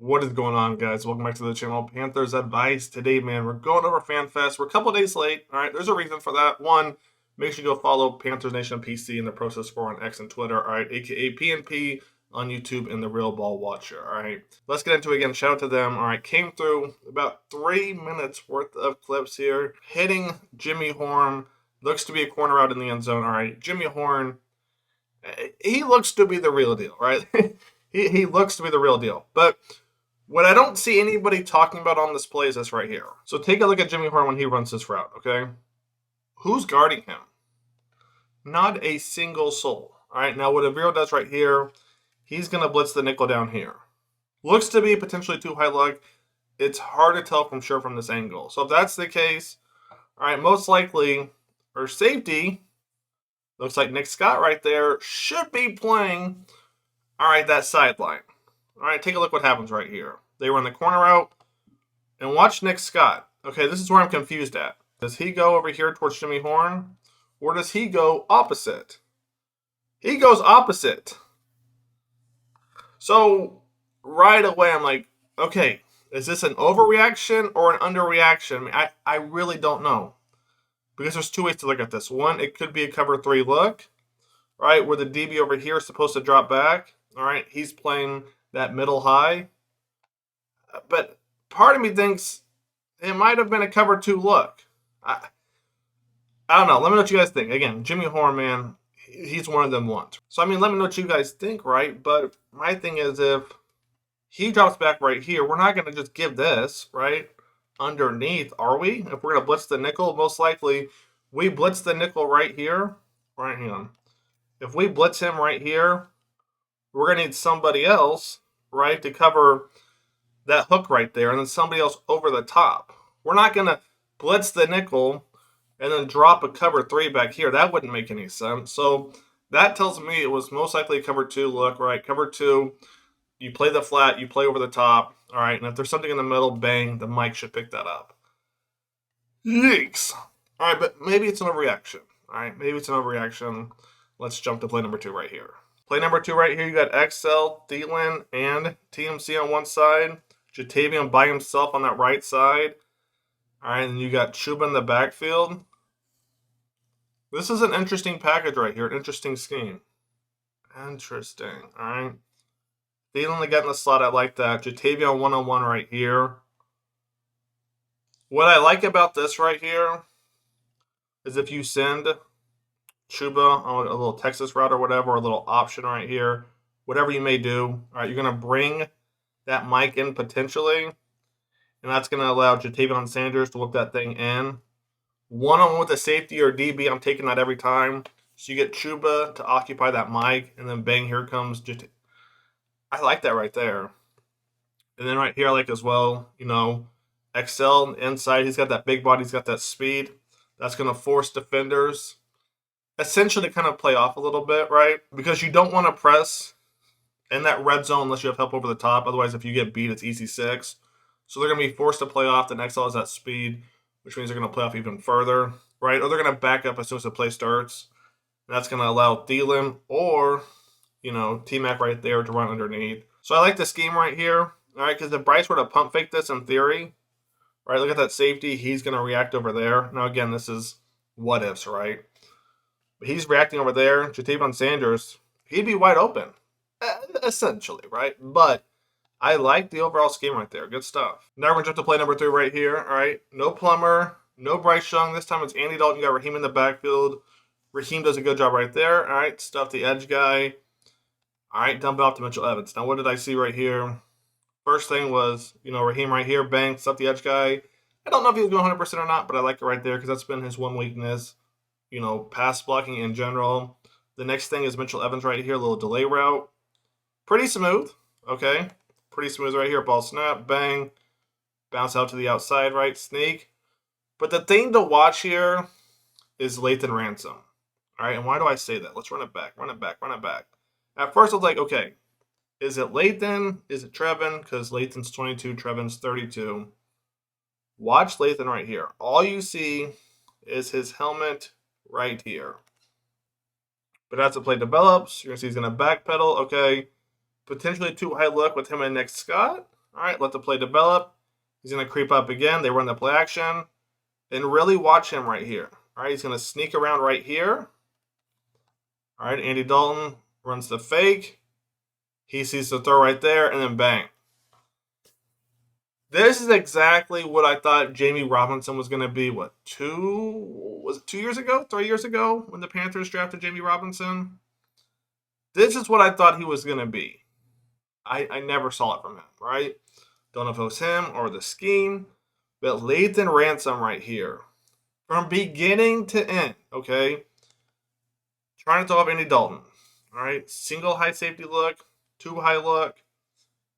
What is going on, guys? Welcome back to the channel. Panthers Advice. Today, man, we're going over FanFest. We're a couple days late. All right, there's a reason for that. One, make sure you go follow Panthers Nation PC and the Process 4 on X and Twitter. All right, aka PNP on YouTube and the Real Ball Watcher. All right, let's get into it again. Shout out to them. All right, came through about 3 minutes worth of clips here. Hitting Jimmy Horn. Looks to be a corner out in the end zone. All right, Jimmy Horn, he looks to be the real deal, right? he looks to be the real deal. But what I don't see anybody talking about on this play is this right here. So take a look at Jimmy Horn when he runs this route, okay? Who's guarding him? Not a single soul. All right, now what Avero does right here, he's going to blitz the nickel down here. Looks to be potentially too high luck. It's hard to tell from sure from this angle. So if that's the case, all right, most likely, for safety, looks like Nick Scott right there should be playing, all right, that sideline. All right, take a look what happens right here. They run the corner out, and watch Nick Scott. Okay, this is where I'm confused at. Does he go over here towards Jimmy Horn, or does he go opposite? He goes opposite. So right away, I'm like, okay, is this an overreaction or an underreaction? I mean, I really don't know. Because there's two ways to look at this. One, it could be a cover 3 look, right, where the DB over here is supposed to drop back. All right, he's playing that middle high. But part of me thinks it might have been a cover 2 look. I don't know. Let me know what you guys think. Again, Jimmy Horn, man, he's one of them ones. So, I mean, let me know what you guys think, right? But my thing is, if he drops back right here, we're not going to just give this, right, underneath, are we? If we're going to blitz the nickel, most likely we blitz the nickel right here. Right, hang on. If we blitz him right here, we're going to need somebody else, right, to cover that hook right there, and then somebody else over the top. We're not going to blitz the nickel and then drop a cover 3 back here. That wouldn't make any sense. So that tells me it was most likely a cover 2 look, right? Cover 2, you play the flat, you play over the top, all right? And if there's something in the middle, bang, the mic should pick that up. Yikes. All right, but maybe it's an overreaction. All right, maybe it's an overreaction. Let's jump to play number 2 right here. Play number 2 right here, you got XL, Thielen, and TMC on one side. Jatavian by himself on that right side. All right, and you got Chuba in the backfield. This is an interesting package right here, an interesting scheme. Interesting, all right. Thielen to get in the slot, I like that. Jatavian one-on-one right here. What I like about this right here is if you send Chuba on a little Texas route or whatever, or a little option right here, whatever you may do, all right, you're going to bring that mic in potentially, and that's going to allow Jatavion Sanders to look that thing in. One-on-one with a safety or DB, I'm taking that every time. So you get Chuba to occupy that mic, and then bang, here comes Jatavion. I like that right there. And then right here, I like as well, you know, XL inside. He's got that big body. He's got that speed. That's going to force defenders essentially to kind of play off a little bit, right? Because you don't want to press in that red zone unless you have help over the top. Otherwise, if you get beat, it's easy 6. So they're going to be forced to play off. The XL has that speed, which means they're going to play off even further, right? Or they're going to back up as soon as the play starts. And that's going to allow Thielen or, you know, T-Mac right there to run underneath. So I like the scheme right here, all right, because if Bryce were to pump fake this in theory, right, look at that safety. He's going to react over there. Now, again, this is what ifs, right? But he's reacting over there. Jatavion Sanders, he'd be wide open, essentially, right? But I like the overall scheme right there. Good stuff. Now we're going to jump to play number 3 right here, all right? No Plummer, no Bryce Young. This time it's Andy Dalton. You got Raheem in the backfield. Raheem does a good job right there, all right? Stuff the edge guy. All right, dump it off to Mitchell Evans. Now, what did I see right here? First thing was, you know, Raheem right here, bang, stuff the edge guy. I don't know if he was going 100% or not, but I like it right there because that's been his one weakness, you know, pass blocking in general. The next thing is Mitchell Evans right here, a little delay route. Pretty smooth, okay? Pretty smooth right here. Ball snap, bang, bounce out to the outside, right? Sneak. But the thing to watch here is Lathan Ransom. All right, and why do I say that? Let's run it back, run it back, run it back. At first, I was like, okay, is it Lathan? Is it Trevin? Because Lathan's 22, Trevin's 32. Watch Lathan right here. All you see is his helmet right here. But as the play develops, you're going to see he's going to backpedal. Okay, potentially too high look with him and Nick Scott. All right, let the play develop. He's going to creep up again. They run the play action. And really watch him right here. All right, he's going to sneak around right here. All right, Andy Dalton runs the fake. He sees the throw right there, and then bang. This is exactly what I thought Jamie Robinson was going to be. Was it 2 years ago, 3 years ago when the Panthers drafted Jamie Robinson? This is what I thought he was going to be. I never saw it from him, right? Don't know if it was him or the scheme, but Lathan Ransom right here. From beginning to end, okay? Trying to throw off Andy Dalton. All right, single high safety look, two high look,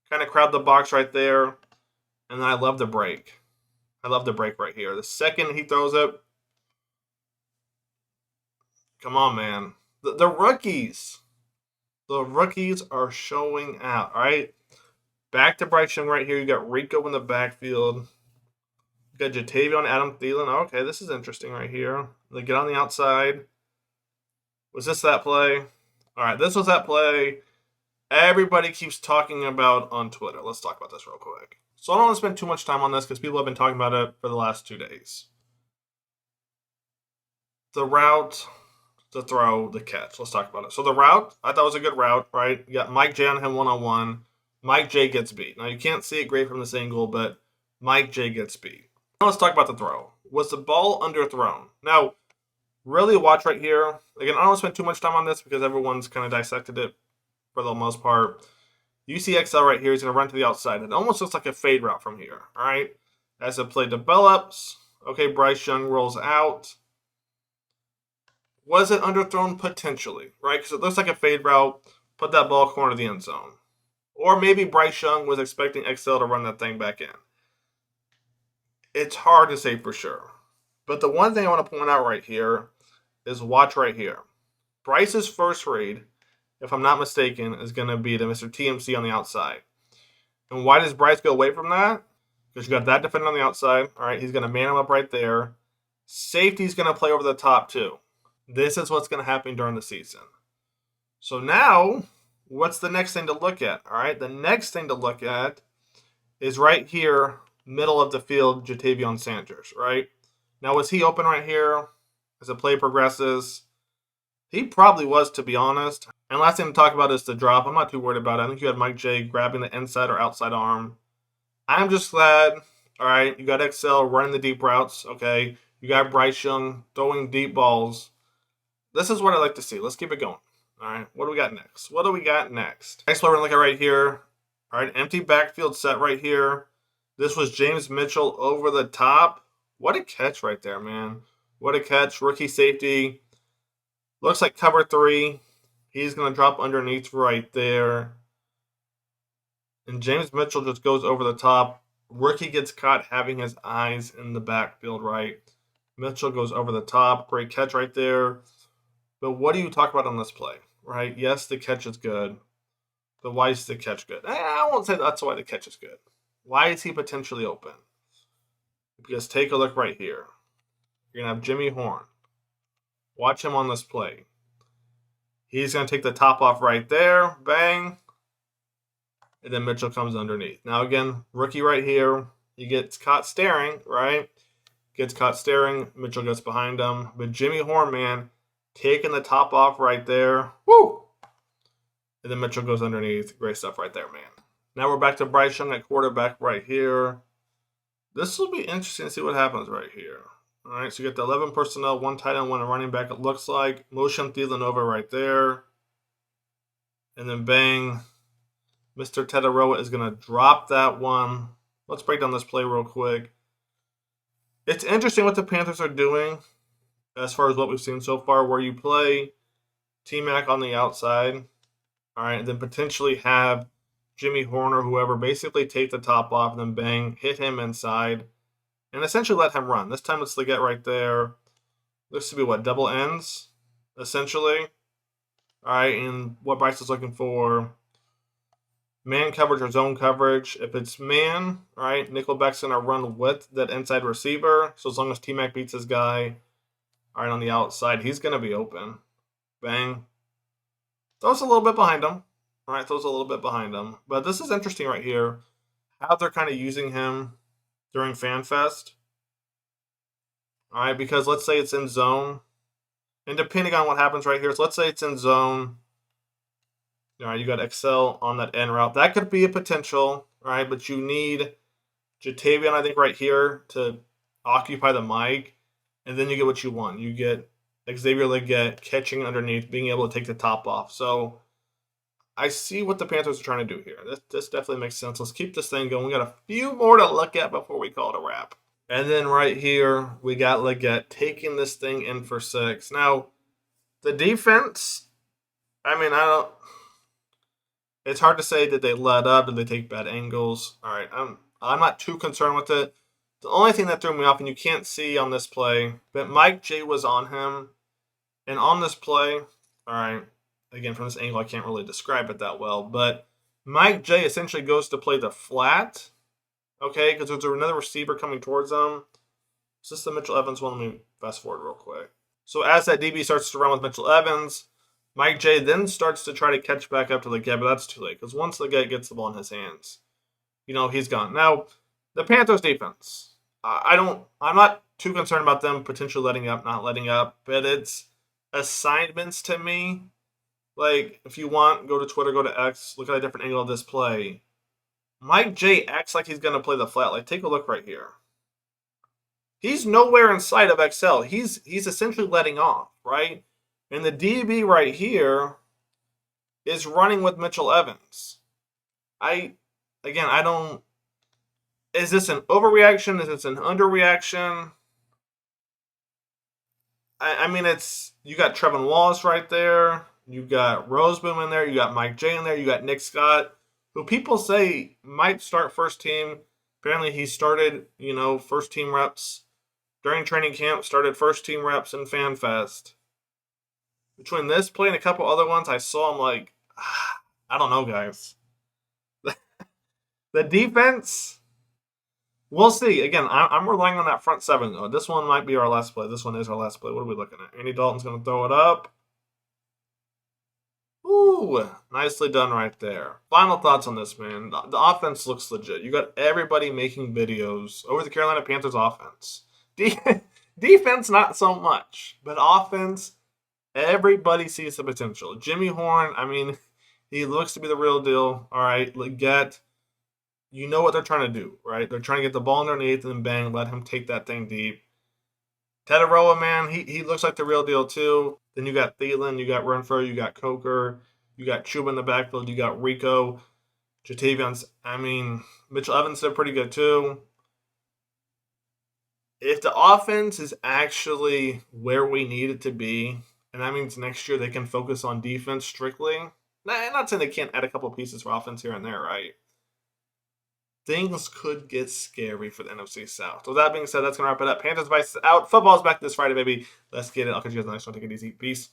kind of crowd the box right there, and then I love the break. I love the break right here. The second he throws it, come on, man. The rookies are showing out. All right, back to Bryce Young right here. You got Rico in the backfield. You got Jatavion, Adam Thielen. Okay, this is interesting right here. They get on the outside. Was this that play? All right, this was that play everybody keeps talking about on Twitter. Let's talk about this real quick. So I don't want to spend too much time on this because people have been talking about it for the last 2 days. The route, the throw, the catch. Let's talk about it. So the route, I thought was a good route, right? You got Mike J on him one-on-one. Mike J gets beat. Now, you can't see it great from this angle, but Mike J gets beat. Now let's talk about the throw. Was the ball underthrown? Now, really watch right here. Again, I don't want to spend too much time on this because everyone's kind of dissected it for the most part. You see XL right here. He's going to run to the outside. It almost looks like a fade route from here. All right. As the play develops, okay, Bryce Young rolls out. Was it underthrown? Potentially, right? Because it looks like a fade route. Put that ball corner of the end zone. Or maybe Bryce Young was expecting XL to run that thing back in. It's hard to say for sure. But the one thing I want to point out right here is watch right here. Bryce's first read, if I'm not mistaken, is going to be to Mr. TMC on the outside. And why does Bryce go away from that? Because you got that defender on the outside. All right, he's going to man him up right there. Safety's going to play over the top too. This is what's going to happen during the season. So now, what's the next thing to look at? All right, the next thing to look at is right here, middle of the field, Jatavion Sanders, right? Now, was he open right here as the play progresses? He probably was, to be honest. And last thing to talk about is the drop. I'm not too worried about it. I think you had Mike J grabbing the inside or outside arm. I'm just glad, all right, you got XL running the deep routes, okay? You got Bryce Young throwing deep balls. This is what I like to see. Let's keep it going. All right, what do we got next? Next play we're going to look at right here. All right, empty backfield set right here. This was James Mitchell over the top. What a catch right there, man. What a catch. Rookie safety. Looks like cover 3. He's going to drop underneath right there. And James Mitchell just goes over the top. Rookie gets caught having his eyes in the backfield, right? Mitchell goes over the top. Great catch right there. But what do you talk about on this play, right? Yes, the catch is good. But why is the catch good? I won't say that's why the catch is good. Why is he potentially open? Because take a look right here. You're going to have Jimmy Horn. Watch him on this play. He's going to take the top off right there. Bang. And then Mitchell comes underneath. Now, again, rookie right here. He gets caught staring, right? Gets caught staring. Mitchell gets behind him. But Jimmy Horn, man, taking the top off right there. Woo! And then Mitchell goes underneath. Great stuff right there, man. Now we're back to Bryce Young at quarterback right here. This will be interesting to see what happens right here. All right, so you get the 11 personnel, 1 tight end, 1 running back, it looks like. Motion Thielen over right there. And then bang. Mr. Tetaroa is going to drop that one. Let's break down this play real quick. It's interesting what the Panthers are doing as far as what we've seen so far, where you play T-Mac on the outside. All right, and then potentially have Jimmy Horn or whoever basically take the top off and then bang, hit him inside, and essentially let him run. This time it's Leggett right there. Looks to be what, double ends, essentially. All right, and what Bryce is looking for, man coverage or zone coverage. If it's man, all right, Nickelback's going to run with that inside receiver. So as long as T-Mac beats his guy, all right, on the outside, he's going to be open. Bang. Throws a little bit behind him. All right, throws a little bit behind him. But this is interesting right here. how they're kind of using him during FanFest. All right, because let's say it's in zone, and depending on what happens right here, so let's say it's in zone. All right, you got Excel on that end route. That could be a potential, right? But you need Jatavian, I think, right here to occupy the mic, and then you get what you want. You get Xavier Leggett catching underneath, being able to take the top off. So I see what the Panthers are trying to do here. This definitely makes sense. Let's keep this thing going. We got a few more to look at before we call it a wrap. And then right here, we got Leggett taking this thing in for 6. Now, the defense, I mean, I don't. It's hard to say that they let up. Did they take bad angles? All right, I'm not too concerned with it. The only thing that threw me off, and you can't see on this play, but Mike J was on him, and on this play, all right, again from this angle I can't really describe it that well, but Mike J essentially goes to play the flat, okay, because there's another receiver coming towards them. Is this the Mitchell Evans one? Let me fast forward real quick. So as that DB starts to run with Mitchell Evans, Mike J then starts to try to catch back up to Leggett, but that's too late because once Leggett gets the ball in his hands, he's gone. Now, the Panthers defense, I'm not too concerned about them potentially letting up, not letting up, but it's assignments to me. Like, if you want, go to Twitter, go to X, look at a different angle of this play. Mike J acts like he's going to play the flat. Like, take a look right here. He's nowhere in sight of XL. He's essentially letting off, right? And the DB right here is running with Mitchell Evans. I don't. Is this an overreaction? Is this an underreaction? I mean, you got Trevin Wallace right there. You got Roseboom in there. You got Mike J in there. You got Nick Scott, who people say might start first team. Apparently, he started, first team reps during training camp. Started first team reps in FanFest. Between this play and a couple other ones, I saw him like, I don't know, guys. The defense, we'll see. Again, I'm relying on that front 7, though. This one might be our last play. This one is our last play. What are we looking at? Andy Dalton's going to throw it up. Ooh, nicely done right there. Final thoughts on this, man. The offense looks legit. You got everybody making videos over the Carolina Panthers offense. Defense, not so much. But offense, everybody sees the potential. Jimmy Horn, I mean, he looks to be the real deal. All right, Leggett, you know what they're trying to do, right? They're trying to get the ball underneath and then bang, let him take that thing deep. Tetaroa, man, he looks like the real deal too. Then you got Thielen, you got Renfro, you got Coker, you got Chuba in the backfield, you got Rico, Jatavians. I mean, Mitchell Evans did pretty good too. If the offense is actually where we need it to be, and that means next year they can focus on defense strictly. Not saying they can't add a couple pieces for offense here and there, right? Things could get scary for the NFC South. So with that being said, that's going to wrap it up. Panthers Bryce out. Football's back this Friday, baby. Let's get it. I'll catch you guys in the next one. Take it easy. Peace.